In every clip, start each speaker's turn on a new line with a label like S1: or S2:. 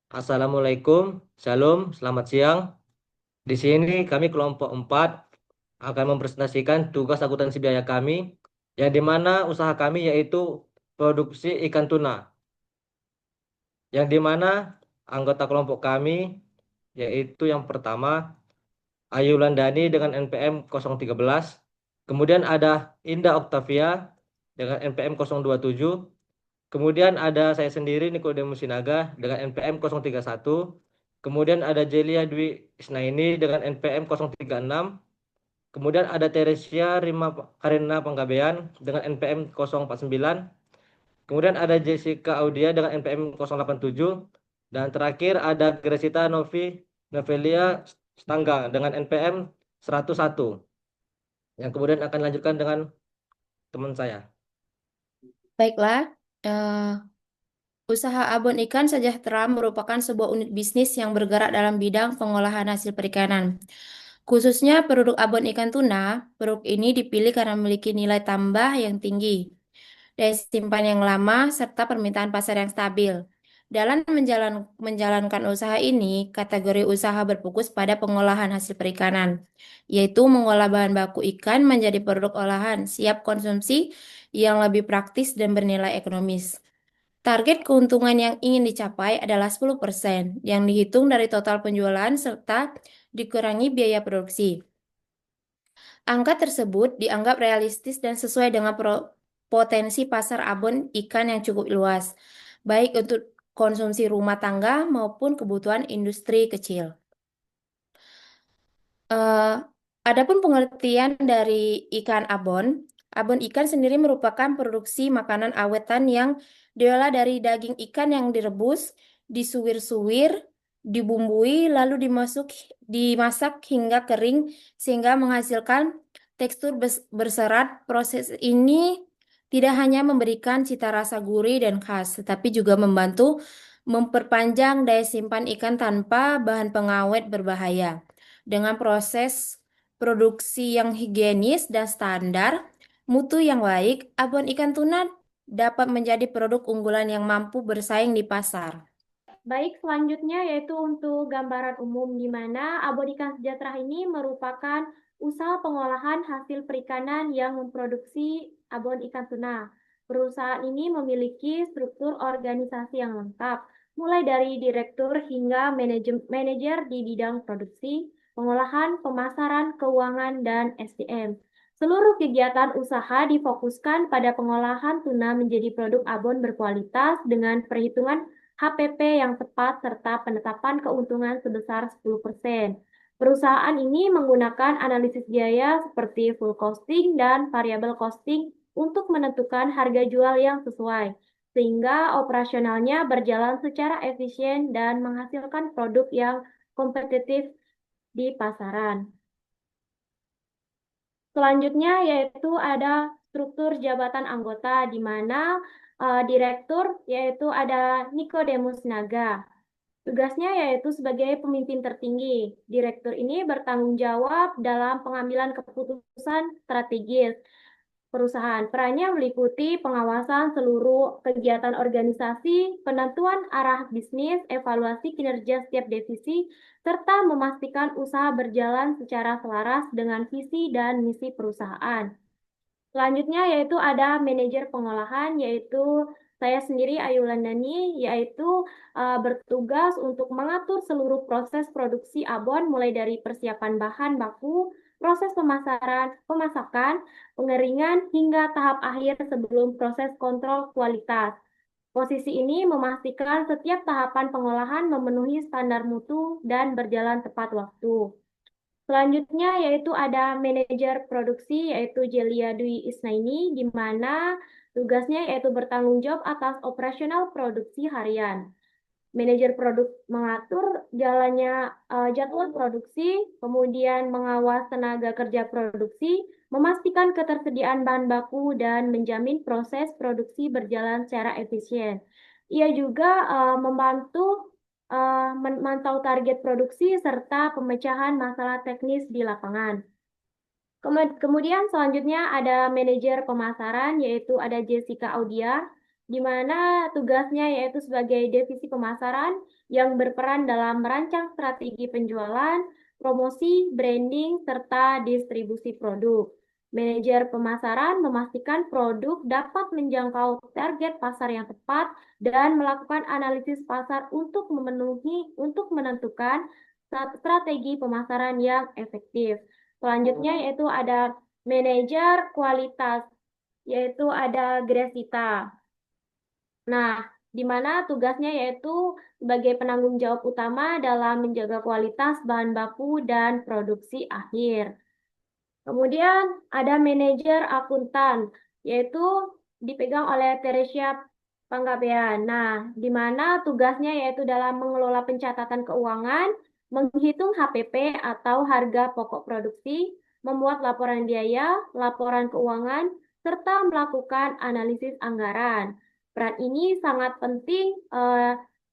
S1: Assalamualaikum, Shalom, selamat siang. Di sini kami kelompok 4 akan mempresentasikan tugas akuntansi biaya kami, yang di mana usaha kami yaitu produksi ikan tuna, yang di mana anggota kelompok kami yaitu yang pertama Ayu Landani dengan NPM 013, kemudian ada Indah Oktavia dengan NPM 027, kemudian ada saya sendiri Nikodemus Sinaga dengan NPM 031. Kemudian ada Jelia Dwi Isnaini dengan NPM 036. Kemudian ada Teresia Rima Karina Panggabean dengan NPM 049. Kemudian ada Jessica Audia dengan NPM 087. Dan terakhir ada Gresita Novelia Stangga dengan NPM 101. Yang kemudian akan lanjutkan dengan teman saya.
S2: Baiklah, eh, usaha abon ikan sejahtera merupakan sebuah unit bisnis yang bergerak dalam bidang pengolahan hasil perikanan. Khususnya produk abon ikan tuna, produk ini dipilih karena memiliki nilai tambah yang tinggi, daya simpan yang lama, serta permintaan pasar yang stabil. Dalam menjalankan usaha ini, kategori usaha berfokus pada pengolahan hasil perikanan, yaitu mengolah bahan baku ikan menjadi produk olahan siap konsumsi yang lebih praktis dan bernilai ekonomis. Target keuntungan yang ingin dicapai adalah 10% yang dihitung dari total penjualan serta dikurangi biaya produksi. Angka tersebut dianggap realistis dan sesuai dengan potensi pasar abon ikan yang cukup luas, baik untuk konsumsi rumah tangga maupun kebutuhan industri kecil. Eh, Adapun pengertian dari ikan abon, abon ikan sendiri merupakan produksi makanan awetan yang diolah dari daging ikan yang direbus, disuwir-suwir, dibumbui, lalu dimasak hingga kering sehingga menghasilkan tekstur berserat. Proses ini tidak hanya memberikan cita rasa gurih dan khas, tetapi juga membantu memperpanjang daya simpan ikan tanpa bahan pengawet berbahaya. Dengan proses produksi yang higienis dan standar, mutu yang baik, abon ikan tuna dapat menjadi produk unggulan yang mampu bersaing di pasar. Baik, selanjutnya yaitu untuk gambaran umum di mana abon ikan sejahtera ini merupakan usaha pengolahan hasil perikanan yang memproduksi abon ikan tuna. Perusahaan ini memiliki struktur organisasi yang lengkap, mulai dari direktur hingga manajer di bidang produksi, pengolahan, pemasaran, keuangan, dan SDM. Seluruh kegiatan usaha difokuskan pada pengolahan tuna menjadi produk abon berkualitas dengan perhitungan HPP yang tepat serta penetapan keuntungan sebesar 10%. Perusahaan ini menggunakan analisis biaya seperti full costing dan variable costing untuk menentukan harga jual yang sesuai, sehingga operasionalnya berjalan secara efisien dan menghasilkan produk yang kompetitif di pasaran. Selanjutnya yaitu ada struktur jabatan anggota di mana direktur yaitu ada Nikodemus Naga. Tugasnya yaitu sebagai pemimpin tertinggi. Direktur ini bertanggung jawab dalam pengambilan keputusan strategis perusahaan. Perannya meliputi pengawasan seluruh kegiatan organisasi, penentuan arah bisnis, evaluasi kinerja setiap divisi, serta memastikan usaha berjalan secara selaras dengan visi dan misi perusahaan. Selanjutnya yaitu ada manajer pengolahan, yaitu saya sendiri Ayu Landani, yaitu bertugas untuk mengatur seluruh proses produksi abon mulai dari persiapan bahan baku, proses pemasaran, pemasakan, pengeringan, hingga tahap akhir sebelum proses kontrol kualitas. Posisi ini memastikan setiap tahapan pengolahan memenuhi standar mutu dan berjalan tepat waktu. Selanjutnya yaitu ada manajer produksi yaitu Jelia Dwi Isnaini di mana tugasnya yaitu bertanggung jawab atas operasional produksi harian. Manajer produk mengatur jalannya jadwal produksi, kemudian mengawas tenaga kerja produksi, memastikan ketersediaan bahan baku dan menjamin proses produksi berjalan secara efisien. Ia juga membantu memantau target produksi serta pemecahan masalah teknis di lapangan. Kemudian selanjutnya ada manajer pemasaran yaitu ada Jessica Audia. di mana tugasnya yaitu sebagai divisi pemasaran yang berperan dalam merancang strategi penjualan, promosi, branding, serta distribusi produk. Manajer pemasaran memastikan produk dapat menjangkau target pasar yang tepat dan melakukan analisis pasar untuk menentukan strategi pemasaran yang efektif. Selanjutnya yaitu ada manajer kualitas, yaitu ada Gresita. Nah, di mana tugasnya yaitu sebagai penanggung jawab utama dalam menjaga kualitas bahan baku dan produksi akhir. Kemudian ada manajer akuntan, yaitu dipegang oleh Teresia Panggabean. Nah, di mana tugasnya yaitu dalam mengelola pencatatan keuangan, menghitung HPP atau harga pokok produksi, membuat laporan biaya, laporan keuangan, serta melakukan analisis anggaran. Peran ini sangat penting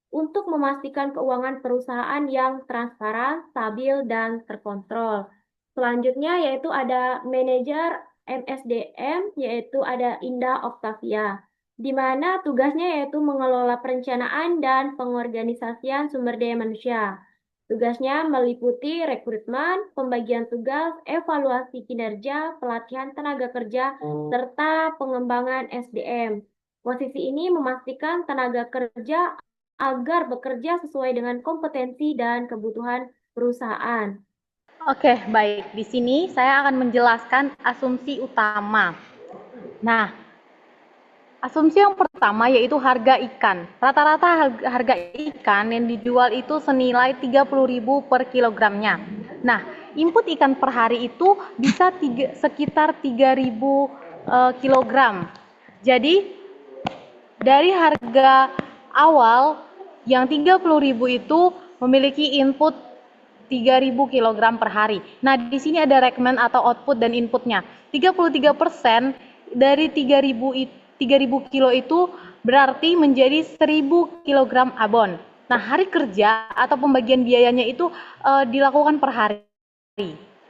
S2: untuk memastikan keuangan perusahaan yang transparan, stabil, dan terkontrol. Selanjutnya yaitu ada manajer MSDM, yaitu ada Indah Octavia, di mana tugasnya yaitu mengelola perencanaan dan pengorganisasian sumber daya manusia. Tugasnya meliputi rekrutmen, pembagian tugas, evaluasi kinerja, pelatihan tenaga kerja, serta pengembangan SDM. Posisi ini memastikan tenaga kerja agar bekerja sesuai dengan kompetensi dan kebutuhan perusahaan.
S3: Oke, baik. Di sini saya akan menjelaskan asumsi utama. Nah, asumsi yang pertama yaitu harga ikan. Rata-rata harga ikan yang dijual itu senilai 30.000 per kilogramnya. Nah, input ikan per hari itu bisa sekitar 3.000 kilogram. Jadi, dari harga awal yang 30.000 itu memiliki input 3.000 kilogram per hari. Nah, di sini ada recommend atau output dan inputnya. 33% dari 3.000 kilo itu berarti menjadi 1.000 kilogram abon. Nah, hari kerja atau pembagian biayanya itu dilakukan per hari.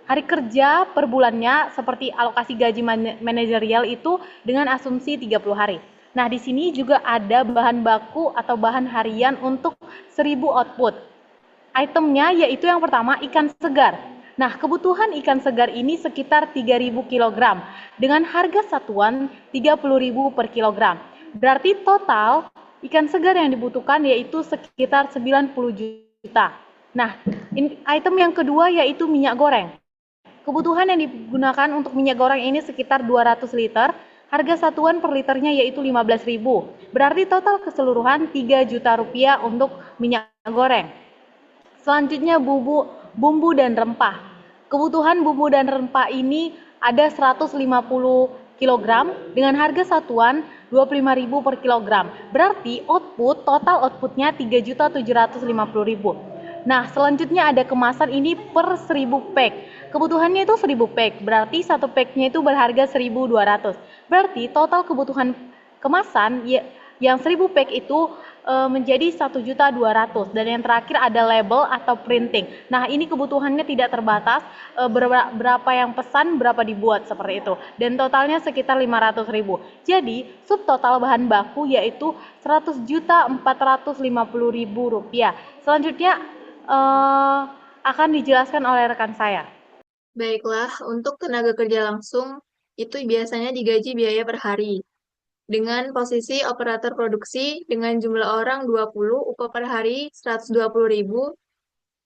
S3: Hari kerja per bulannya seperti alokasi gaji manajerial itu dengan asumsi 30 hari. Nah, di sini juga ada bahan baku atau bahan harian untuk 1.000 output. Itemnya yaitu yang pertama ikan segar. Nah, kebutuhan ikan segar ini sekitar 3.000 kg dengan harga satuan 30.000 per kilogram. Berarti total ikan segar yang dibutuhkan yaitu sekitar 90 juta. Nah, item yang kedua yaitu minyak goreng. Kebutuhan yang digunakan untuk minyak goreng ini sekitar 200 liter. Harga satuan per liternya yaitu 15.000. Berarti total keseluruhan 3 juta rupiah untuk minyak goreng. Selanjutnya bumbu dan rempah. Kebutuhan bumbu dan rempah ini ada 150 kg dengan harga satuan 25.000 per kilogram. Berarti total outputnya 3.750.000. Nah, selanjutnya ada kemasan ini per 1.000 pack. Kebutuhannya itu 1.000 pack, berarti satu packnya itu berharga 1.200. Berarti total kebutuhan kemasan yang 1.000 pack itu menjadi 1.200.000 dan yang terakhir ada label atau printing. Nah, ini kebutuhannya tidak terbatas, berapa yang pesan berapa dibuat seperti itu dan totalnya sekitar 500.000. Jadi subtotal bahan baku yaitu 100.450.000 rupiah. Selanjutnya akan dijelaskan oleh rekan saya.
S4: Baiklah, untuk tenaga kerja langsung itu biasanya digaji biaya per hari. Dengan posisi operator produksi dengan jumlah orang 20, upah per hari 120.000,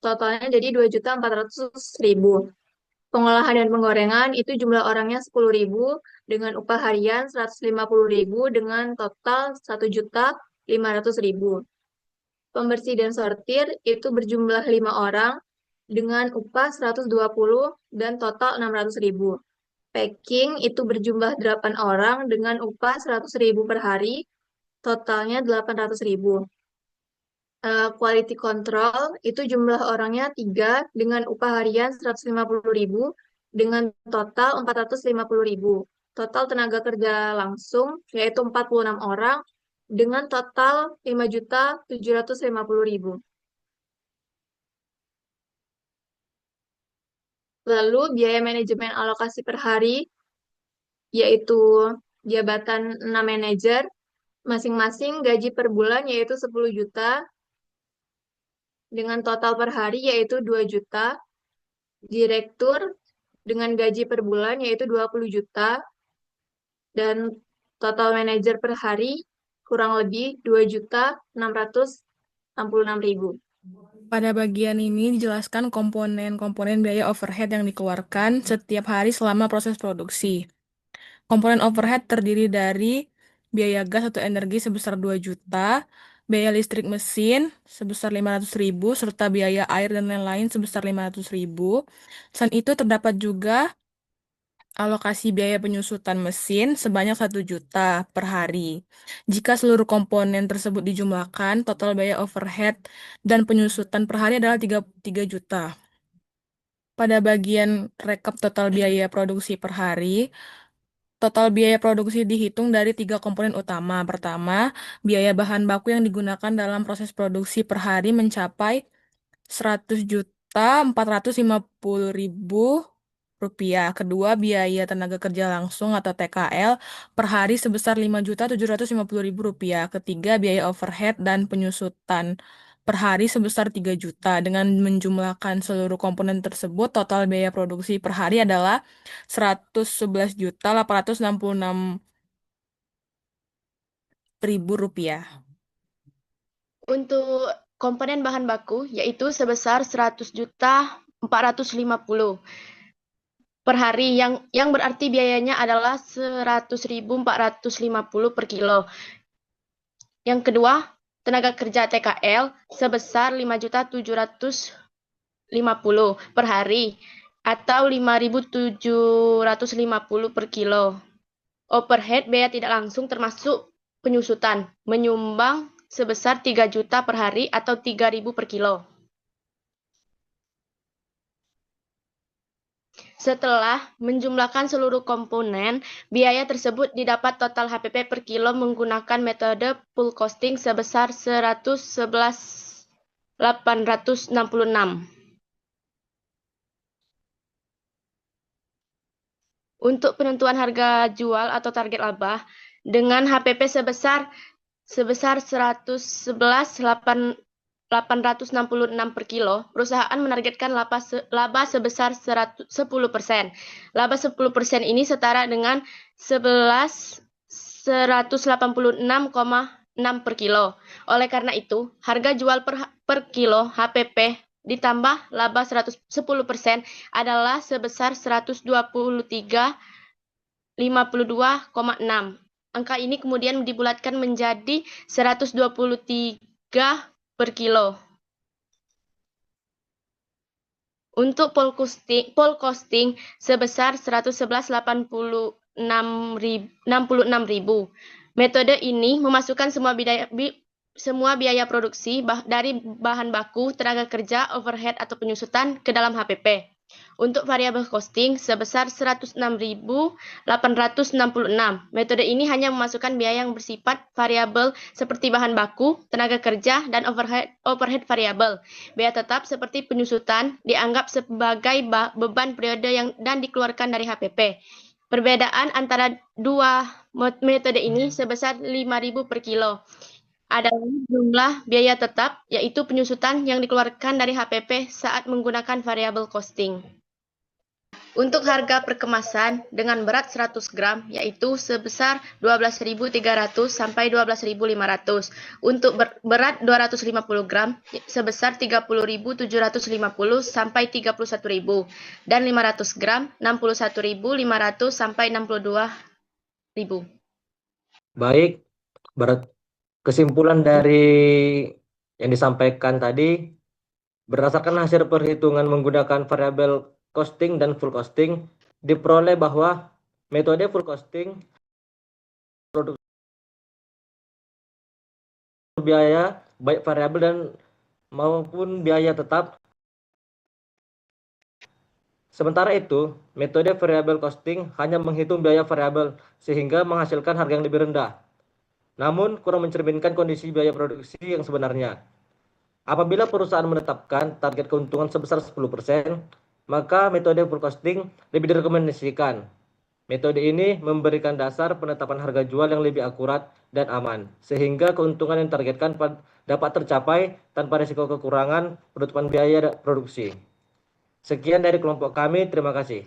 S4: totalnya jadi 2.400.000. Pengolahan dan penggorengan itu jumlah orangnya 10.000 dengan upah harian 150.000 dengan total 1.500.000. Pembersih dan sortir itu berjumlah 5 orang dengan upah 120 dan total 600.000. Packing itu berjumlah 8 orang dengan upah 100.000 per hari, totalnya 800.000. Quality control itu jumlah orangnya 3 dengan upah harian 150.000 dengan total 450.000. Total tenaga kerja langsung yaitu 46 orang dengan total 5.750.000. Lalu biaya manajemen alokasi per hari yaitu jabatan 6 manajer Masing-masing gaji per bulan yaitu 10 juta, dengan total per hari yaitu 2 juta. Direktur dengan gaji per bulan yaitu 20 juta, dan total manajer per hari kurang lebih 2.666.000.
S5: Pada bagian ini dijelaskan komponen-komponen biaya overhead yang dikeluarkan setiap hari selama proses produksi. Komponen overhead terdiri dari biaya gas atau energi sebesar 2 juta, biaya listrik mesin sebesar 500.000, serta biaya air dan lain-lain sebesar 500.000. Selain itu terdapat juga alokasi biaya penyusutan mesin sebanyak 1 juta per hari. Jika seluruh komponen tersebut dijumlahkan, total biaya overhead dan penyusutan per hari adalah 3 juta. Pada bagian rekap total biaya produksi per hari, total biaya produksi dihitung dari 3 komponen utama. Pertama, biaya bahan baku yang digunakan dalam proses produksi per hari mencapai 100.450.000 rupiah. Kedua, biaya tenaga kerja langsung atau TKL per hari sebesar 5.750.000 rupiah. Ketiga, biaya overhead dan penyusutan per hari sebesar 3 juta. Dengan menjumlahkan seluruh komponen tersebut, total biaya produksi per hari adalah 111.866.000 rupiah.
S6: Untuk komponen bahan baku yaitu sebesar 100.450 per hari yang berarti biayanya adalah 100.450 per kilo. Yang kedua, tenaga kerja TKL sebesar 5.750 per hari atau 5.750 per kilo. Overhead biaya tidak langsung termasuk penyusutan menyumbang sebesar 3 juta per hari atau 3.000 per kilo. Setelah menjumlahkan seluruh komponen, biaya tersebut didapat total HPP per kilo menggunakan metode full costing sebesar 111.866. Untuk penentuan harga jual atau target laba dengan HPP sebesar 111.866 per kilo, perusahaan menargetkan laba sebesar 10%. Laba 10% ini setara dengan 186,6 per kilo. Oleh karena itu, harga jual per kilo HPP ditambah laba 10% adalah sebesar 123,52,6. Angka ini kemudian dibulatkan menjadi 123 per kilo. Untuk pool costing sebesar 111.866.000. Metode ini memasukkan semua biaya produksi dari bahan baku, tenaga kerja, overhead atau penyusutan ke dalam HPP. Untuk variabel costing sebesar 106.866. Metode ini hanya memasukkan biaya yang bersifat variabel seperti bahan baku, tenaga kerja, dan overhead variabel. Biaya tetap seperti penyusutan dianggap sebagai beban periode dan dikeluarkan dari HPP. Perbedaan antara dua metode ini sebesar 5.000 per kilo. Adalah jumlah biaya tetap, yaitu penyusutan yang dikeluarkan dari HPP saat menggunakan variabel costing. Untuk harga per kemasan dengan berat 100 gram, yaitu sebesar 12.300 sampai 12.500. Untuk berat 250 gram, sebesar 30.750 sampai 31.000. Dan 500 gram, 61.500 sampai 62.000.
S1: Baik, kesimpulan dari yang disampaikan tadi, berdasarkan hasil perhitungan menggunakan variabel costing dan full costing, diperoleh bahwa metode full costing produk biaya baik variabel dan maupun biaya tetap. Sementara itu, metode variabel costing hanya menghitung biaya variabel sehingga menghasilkan harga yang lebih rendah. Namun kurang mencerminkan kondisi biaya produksi yang sebenarnya. Apabila perusahaan menetapkan target keuntungan sebesar 10%, maka metode full costing lebih direkomendasikan. Metode ini memberikan dasar penetapan harga jual yang lebih akurat dan aman, sehingga keuntungan yang ditargetkan dapat tercapai tanpa risiko kekurangan penutupan biaya produksi. Sekian dari kelompok kami, terima kasih.